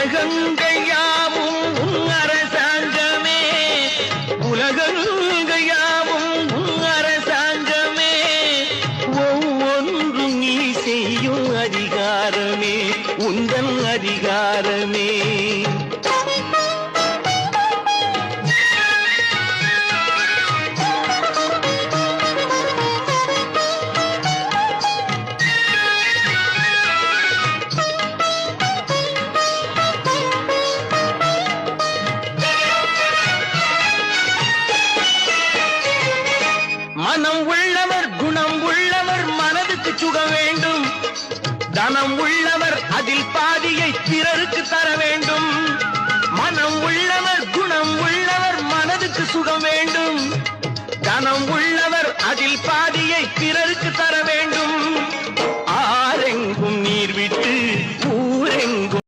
உலகங்கள் யாவும் உன் அரசாங்கமே, உலகங்கள் யாவும் உன் அரசாங்கமே, ஒவ்வொன்றும் நீ செய்யும் அதிகாரமே உந்தன் அதிகாரமே. மனம் உள்ளவர் குணம் உள்ளவர் மனதுக்கு சுகம் வேண்டும், தனம் உள்ளவர் அதில் பாதியை பிறருக்கு தர வேண்டும். மனம் உள்ளவர் குணம் உள்ளவர் மனதுக்கு சுகம் வேண்டும், தனம் உள்ள